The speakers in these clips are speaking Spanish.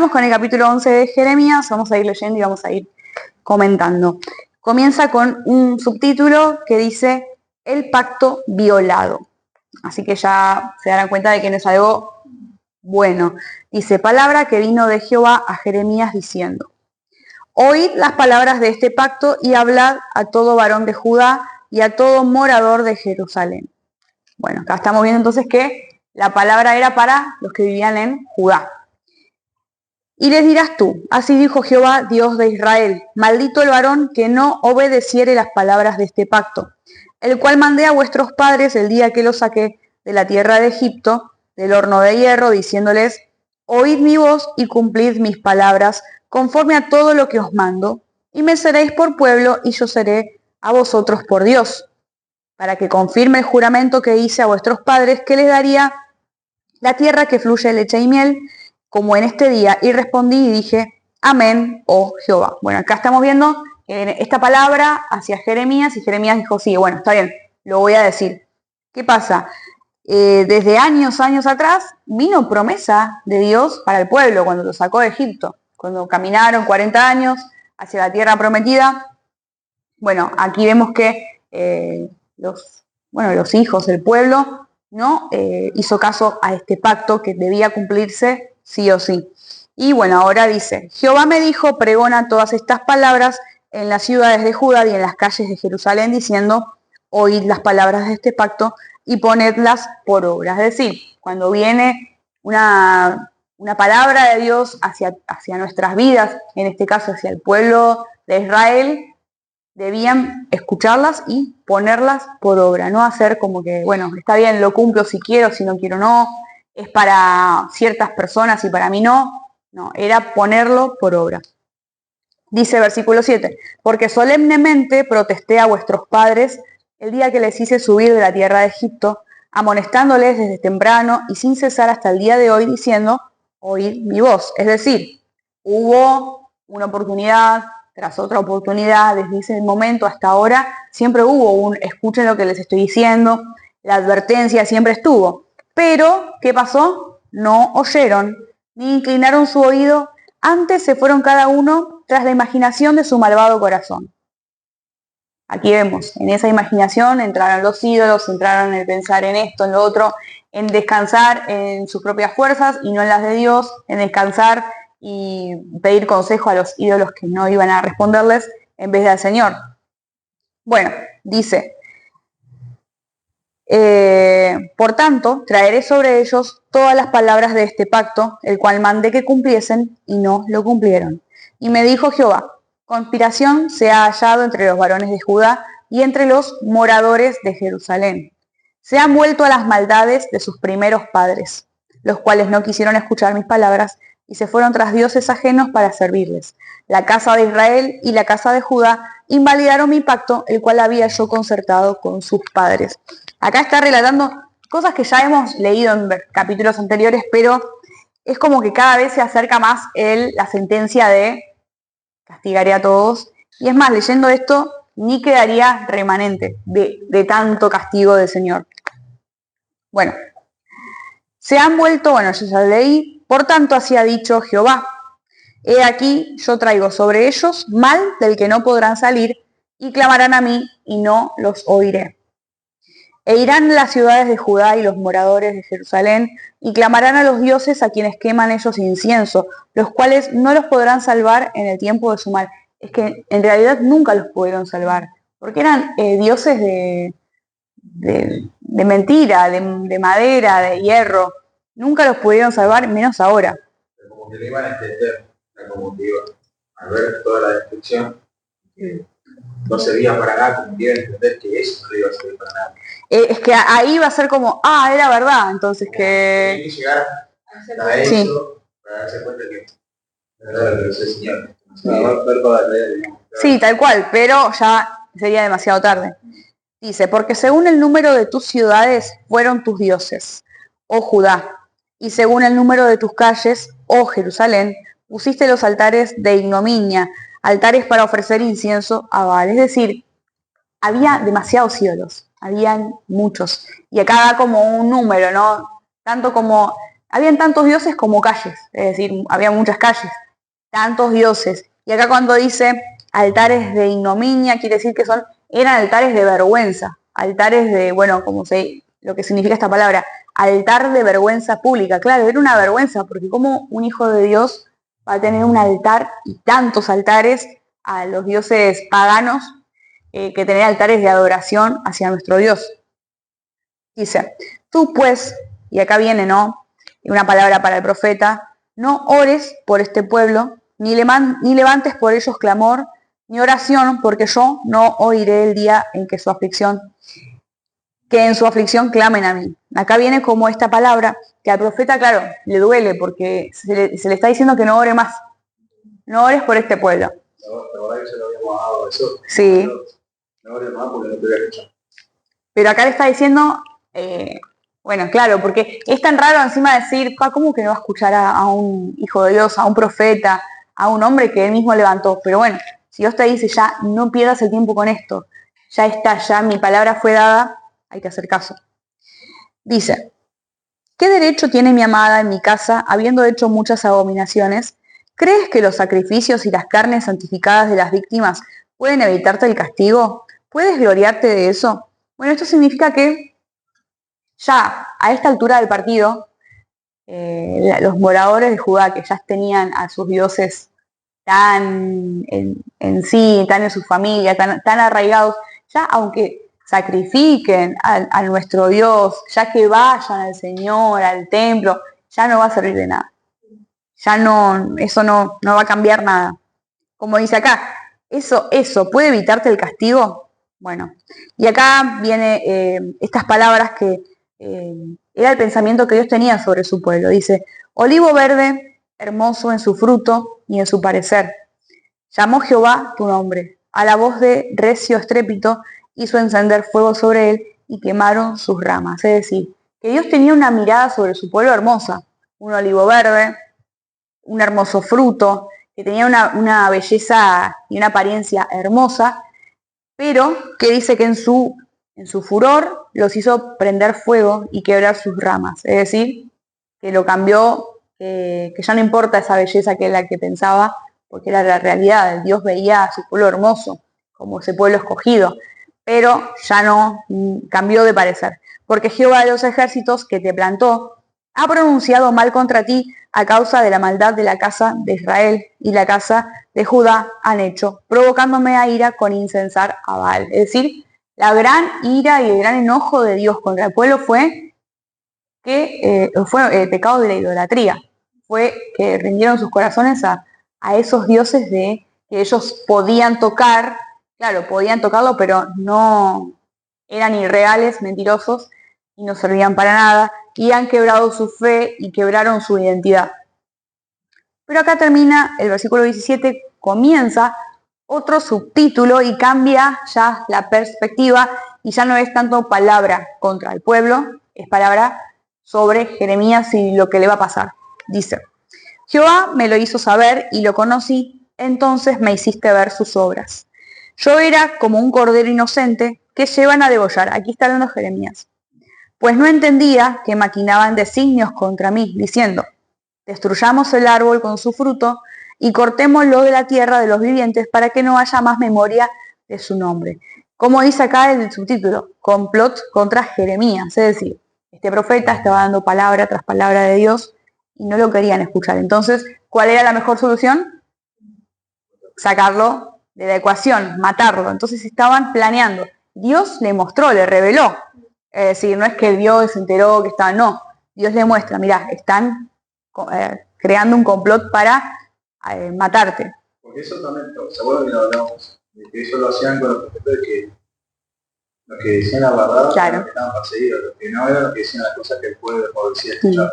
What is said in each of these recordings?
Vamos con el capítulo 11 de Jeremías, vamos a ir leyendo y vamos a ir comentando. Comienza con un subtítulo que dice El pacto violado. Así que ya se darán cuenta de que no es algo bueno. Dice, palabra que vino de Jehová a Jeremías diciendo, oíd las palabras de este pacto y hablad a todo varón de Judá y a todo morador de Jerusalén. Bueno, acá estamos viendo entonces que la palabra era para los que vivían en Judá. Y les dirás tú, así dijo Jehová, Dios de Israel, maldito el varón que no obedeciere las palabras de este pacto, el cual mandé a vuestros padres el día que los saqué de la tierra de Egipto, del horno de hierro, diciéndoles, oíd mi voz y cumplid mis palabras, conforme a todo lo que os mando, y me seréis por pueblo, y yo seré a vosotros por Dios, para que confirme el juramento que hice a vuestros padres, que les daría la tierra que fluye leche y miel, como en este día. Y respondí y dije, amén, oh Jehová. Bueno, acá estamos viendo esta palabra hacia Jeremías, y Jeremías dijo, sí, bueno, está bien, lo voy a decir. ¿Qué pasa? Desde años atrás vino promesa de Dios para el pueblo cuando lo sacó de Egipto, cuando caminaron 40 años hacia la tierra prometida. Bueno, aquí vemos que los hijos del pueblo no hizo caso a este pacto que debía cumplirse sí o sí. Y bueno, ahora dice, Jehová me dijo, pregona todas estas palabras en las ciudades de Judá y en las calles de Jerusalén, diciendo, oíd las palabras de este pacto y ponedlas por obra. Es decir, cuando viene una palabra de Dios hacia nuestras vidas, en este caso hacia el pueblo de Israel, debían escucharlas y ponerlas por obra, no hacer como que, bueno, está bien, lo cumplo si quiero, si no quiero no, es para ciertas personas y para mí no, era ponerlo por obra. Dice versículo 7, porque solemnemente protesté a vuestros padres el día que les hice subir de la tierra de Egipto, amonestándoles desde temprano y sin cesar hasta el día de hoy, diciendo, oíd mi voz. Es decir, hubo una oportunidad tras otra oportunidad, desde ese momento hasta ahora, siempre hubo un escuchen lo que les estoy diciendo, la advertencia siempre estuvo. Pero, ¿qué pasó? No oyeron, ni inclinaron su oído, antes se fueron cada uno tras la imaginación de su malvado corazón. Aquí vemos, en esa imaginación entraron los ídolos, entraron en pensar en esto, en lo otro, en descansar en sus propias fuerzas y no en las de Dios, en descansar y pedir consejo a los ídolos que no iban a responderles en vez del Señor. Bueno, dice, por tanto, traeré sobre ellos todas las palabras de este pacto, el cual mandé que cumpliesen y no lo cumplieron. Y me dijo Jehová, conspiración se ha hallado entre los varones de Judá y entre los moradores de Jerusalén. Se han vuelto a las maldades de sus primeros padres, los cuales no quisieron escuchar mis palabras y se fueron tras dioses ajenos para servirles. La casa de Israel y la casa de Judá invalidaron mi pacto, el cual había yo concertado con sus padres. Acá está relatando cosas que ya hemos leído en capítulos anteriores, pero es como que cada vez se acerca más la sentencia de castigaré a todos. Y es más, leyendo esto, ni quedaría remanente de tanto castigo del Señor. Bueno, se han vuelto, bueno, yo ya leí, por tanto así ha dicho Jehová, he aquí yo traigo sobre ellos mal del que no podrán salir, y clamarán a mí, y no los oiré. E irán las ciudades de Judá y los moradores de Jerusalén, y clamarán a los dioses a quienes queman ellos incienso, los cuales no los podrán salvar en el tiempo de su mal. Es que en realidad nunca los pudieron salvar, porque eran dioses de mentira, de madera, de hierro. Nunca los pudieron salvar, menos ahora. Pero como que le iban a entender, como que iban a ver toda la destrucción, no servía para nada, como que iban a entender que eso no iba a servir para nada. Es que ahí va a ser como, era verdad, entonces como que... Tiene que llegar a eso, sí, para darse cuenta que la verdad lo que es el Señor. Sí, tal cual, pero ya sería demasiado tarde. Dice, porque según el número de tus ciudades fueron tus dioses, oh Judá, y según el número de tus calles, oh Jerusalén, pusiste los altares de ignominia, altares para ofrecer incienso a Baal. Es decir, había demasiados ídolos, habían muchos. Y acá da como un número, ¿no? Tanto como Habían tantos dioses como calles, es decir, había muchas calles, tantos dioses. Y acá cuando dice altares de ignominia, quiere decir que eran altares de vergüenza, altares de, bueno, lo que significa esta palabra, altar de vergüenza pública. Claro, era una vergüenza, porque como un hijo de Dios va a tener un altar y tantos altares a los dioses paganos, que tener altares de adoración hacia nuestro Dios. Dice, tú pues, y acá viene, ¿no?, una palabra para el profeta, no ores por este pueblo, ni levantes por ellos clamor, ni oración, porque yo no oiré el día en que en su aflicción clamen a mí. Acá viene como esta palabra que al profeta, claro, le duele porque se le está diciendo que no ore más. No ores por este pueblo. La verdad que ya lo habíamos dado eso. Sí. No ores más porque no te voy a escuchar. Pero acá le está diciendo, bueno, claro, porque es tan raro encima decir, ¿cómo que no va a escuchar a un hijo de Dios, a un profeta, a un hombre que él mismo levantó? Pero bueno, si Dios te dice ya, no pierdas el tiempo con esto, ya está, ya mi palabra fue dada, hay que hacer caso. Dice, ¿qué derecho tiene mi amada en mi casa, habiendo hecho muchas abominaciones? ¿Crees que los sacrificios y las carnes santificadas de las víctimas pueden evitarte el castigo? ¿Puedes gloriarte de eso? Bueno, esto significa que ya a esta altura del partido, los moradores de Judá, que ya tenían a sus dioses tan en sí, tan en su familia, tan arraigados, ya aunque sacrifiquen a nuestro Dios, ya que vayan al Señor, al templo, ya no va a servir de nada. Ya no, eso no va a cambiar nada. Como dice acá, eso puede evitarte el castigo. Bueno, y acá viene estas palabras que era el pensamiento que Dios tenía sobre su pueblo. Dice, olivo verde, hermoso en su fruto y en su parecer. Llamó Jehová tu nombre. A la voz de recio estrépito hizo encender fuego sobre él y quemaron sus ramas. Es decir, que Dios tenía una mirada sobre su pueblo hermosa. Un olivo verde, un hermoso fruto, que tenía una belleza y una apariencia hermosa, pero que dice que en su furor los hizo prender fuego y quebrar sus ramas. Es decir, que lo cambió, que ya no importa esa belleza que es la que pensaba, porque era la realidad. Dios veía a su pueblo hermoso, como ese pueblo escogido, pero ya no cambió de parecer. Porque Jehová de los ejércitos que te plantó ha pronunciado mal contra ti a causa de la maldad de la casa de Israel y la casa de Judá han hecho, provocándome a ira con incensar a Baal. Es decir, la gran ira y el gran enojo de Dios contra el pueblo fue el pecado de la idolatría. Fue que rindieron sus corazones a esos dioses que ellos podían tocar. Claro, podían tocarlo, pero no eran irreales, mentirosos, y no servían para nada, y han quebrado su fe y quebraron su identidad. Pero acá termina el versículo 17, comienza otro subtítulo y cambia ya la perspectiva, y ya no es tanto palabra contra el pueblo, es palabra sobre Jeremías y lo que le va a pasar. Dice, Jehová me lo hizo saber y lo conocí, entonces me hiciste ver sus obras. Yo era como un cordero inocente que llevan a degollar. Aquí está hablando Jeremías. Pues no entendía que maquinaban designios contra mí, diciendo, destruyamos el árbol con su fruto y cortémoslo de la tierra de los vivientes para que no haya más memoria de su nombre. Como dice acá el subtítulo, complot contra Jeremías. Es decir, este profeta estaba dando palabra tras palabra de Dios y no lo querían escuchar. Entonces, ¿cuál era la mejor solución? Sacarlo de la ecuación, matarlo. Entonces estaban planeando. Dios le mostró, le reveló. Es decir, no es que Dios se enteró que estaban, no. Dios le muestra, mirá, están creando un complot para matarte. Porque eso también, ¿se acuerdan que lo hablamos? De que eso lo hacían con los profetas que los que decían la verdad, claro, los que estaban perseguidos, los que no eran los que decían las cosas que el pueblo decía escuchar.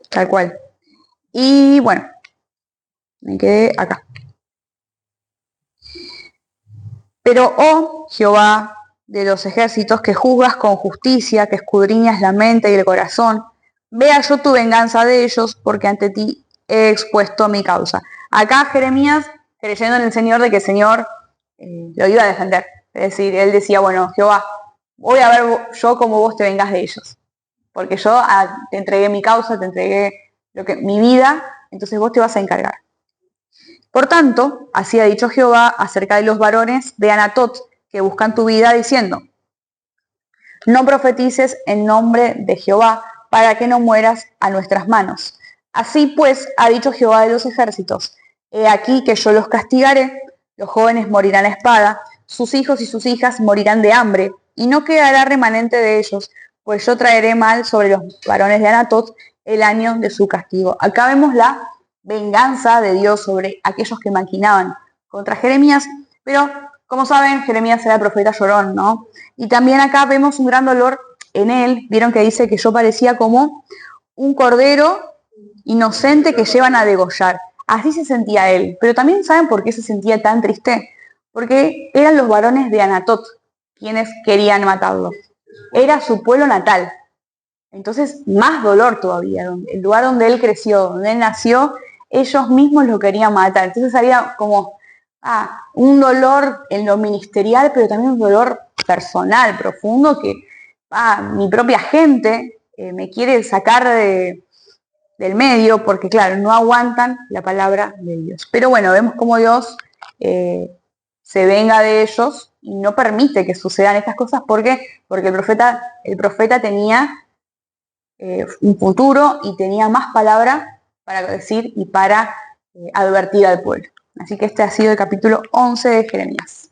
Tal cual. Y bueno, me quedé acá. Pero, oh Jehová de los ejércitos, que juzgas con justicia, que escudriñas la mente y el corazón, vea yo tu venganza de ellos, porque ante ti he expuesto mi causa. Acá Jeremías, creyendo en el Señor, de que el Señor lo iba a defender. Es decir, él decía, bueno, Jehová, voy a ver yo cómo vos te vengas de ellos. porque yo te entregué mi causa, te entregué mi vida, entonces vos te vas a encargar. Por tanto, así ha dicho Jehová acerca de los varones de Anatot que buscan tu vida, diciendo: no profetices en nombre de Jehová, para que no mueras a nuestras manos. Así pues, ha dicho Jehová de los ejércitos: he aquí que yo los castigaré, los jóvenes morirán a espada, sus hijos y sus hijas morirán de hambre, y no quedará remanente de ellos, pues yo traeré mal sobre los varones de Anatot el año de su castigo. Acá vemos la venganza de Dios sobre aquellos que maquinaban contra Jeremías, pero como saben, Jeremías era el profeta llorón, ¿no? Y también acá vemos un gran dolor en él. Vieron que dice que yo parecía como un cordero inocente que llevan a degollar. Así se sentía él. Pero también saben por qué se sentía tan triste. Porque eran los varones de Anatot quienes querían matarlo. Era su pueblo natal. Entonces, más dolor todavía. El lugar donde él creció, donde él nació, ellos mismos lo querían matar. Entonces había como un dolor en lo ministerial, pero también un dolor personal, profundo, que mi propia gente me quiere sacar del medio, porque claro, no aguantan la palabra de Dios. Pero bueno, vemos cómo Dios se venga de ellos y no permite que sucedan estas cosas. ¿Por qué? Porque el profeta tenía un futuro y tenía más palabra para decir y para advertir al pueblo. Así que este ha sido el capítulo 11 de Jeremías.